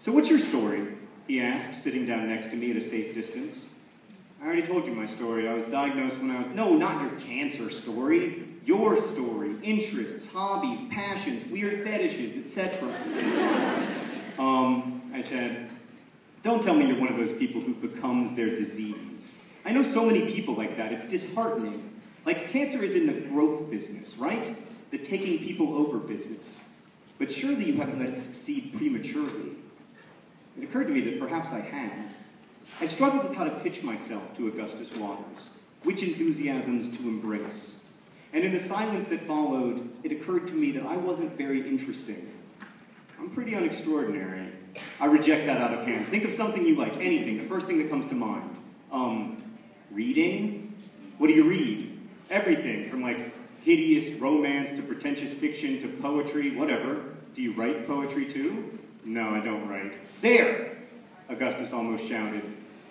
"So what's your story?" he asked, sitting down next to me at a safe distance. "I already told you my story. I was diagnosed when I was..." "No, not your cancer story. Your story. Interests, hobbies, passions, weird fetishes, etc." I said, "Don't tell me you're one of those people who becomes their disease. I know so many people like that. It's disheartening. Like, cancer is in the growth business, right? The taking people over business. But surely you haven't let it succeed prematurely." It occurred to me that perhaps I had. I struggled with how to pitch myself to Augustus Waters, which enthusiasms to embrace. And in the silence that followed, it occurred to me that I wasn't very interesting. I'm pretty unextraordinary. I reject that out of hand. Think of something you like, anything, the first thing that comes to mind. Reading? What do you read? Everything, from like hideous romance to pretentious fiction to poetry, whatever. Do you write poetry too? No, I don't write. There! Augustus almost shouted.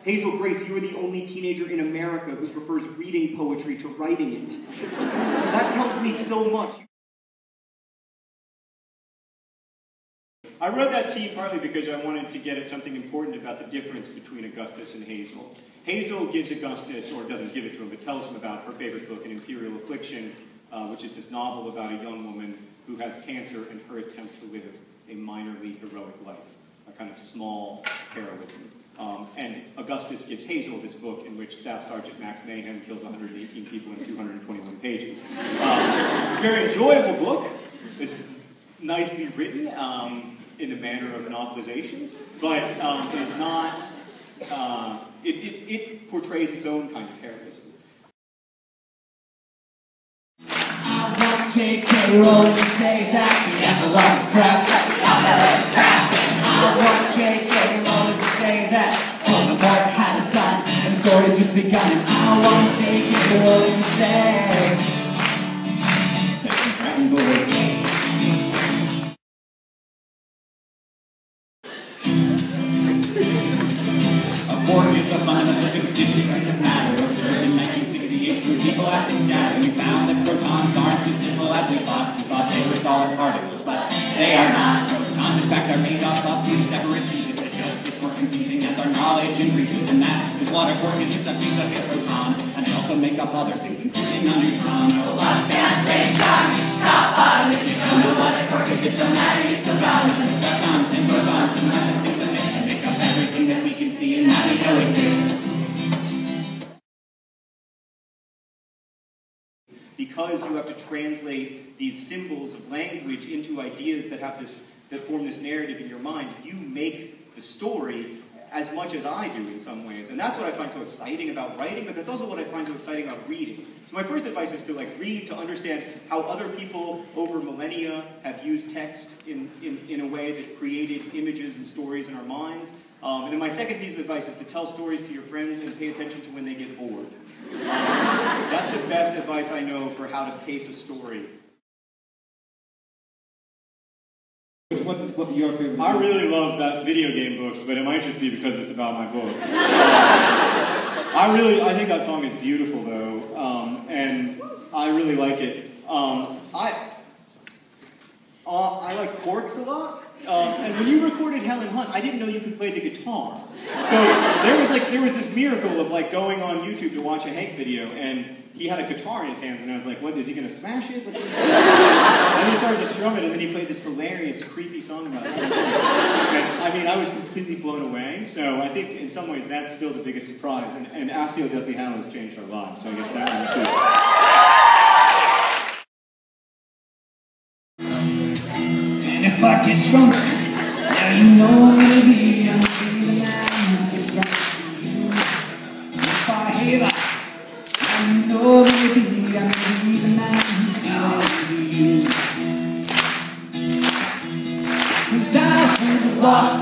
Hazel Grace, you are the only teenager in America who prefers reading poetry to writing it. That tells me so much. I wrote that scene partly because I wanted to get at something important about the difference between Augustus and Hazel. Hazel gives Augustus, or doesn't give it to him, but tells him about her favorite book, An Imperial Affliction, which is this novel about a young woman who has cancer and her attempt to live a minorly heroic life, a kind of small heroism. And Augustus gives Hazel this book in which Staff Sergeant Max Mayhem kills 118 people in 221 pages. It's a very enjoyable book. It's nicely written in the manner of novelizations, but it is not, it portrays its own kind of heroism. I want J.K. Rowling to say that the epilogue's crap, that the epilogue's crap. I want J.K. Rowling to say that Voldemort had a son and the story's just begun. I want J.K. Rowling to say that she's writing boys. War is a fundamental constituent of matter, observed in 1968 through people acting scatter. We found that protons aren't as simple as we thought. We thought they were solid particles, but they are not. Protons, in fact, are made up of two separate pieces that just get more confusing as our knowledge increases. And that is what a quark is. It's a piece of a proton, and they also make up other things, including a neutron. Oh, left and same time, top bottom. If you don't know what a quark is, it don't matter, you still got it. Protons and bosons and massive things that make up everything that we can see and that we know exists. Because you have to translate these symbols of language into ideas that have that form this narrative in your mind, you make the story as much as I do in some ways. And that's what I find so exciting about writing, but that's also what I find so exciting about reading. So my first advice is to read, to understand how other people over millennia have used text in a way that created images and stories in our minds. And then my second piece of advice is to tell stories to your friends and pay attention to when they get bored. That's the best advice I know for how to pace a story. What's your favorite? I really love that video game books, but it might just be because it's about my book. I think that song is beautiful though, and I really like it. I like Quarks a lot. And when you recorded Helen Hunt, I didn't know you could play the guitar. So there was this miracle of going on YouTube to watch a Hank video, and he had a guitar in his hands, and I was like, what, is he going to smash it? And he started to strum it, and then he played this hilarious, creepy song about it. And, I mean, I was completely blown away, so I think in some ways that's still the biggest surprise, and Asio Deathly Hallows has changed our lives, so I guess that one too. And if I get drunk, now you know maybe I'm gonna be the man who gets drunk to you. If I hate up, now you know maybe I'm gonna be the man who's feeling into you. 'Cause I would walk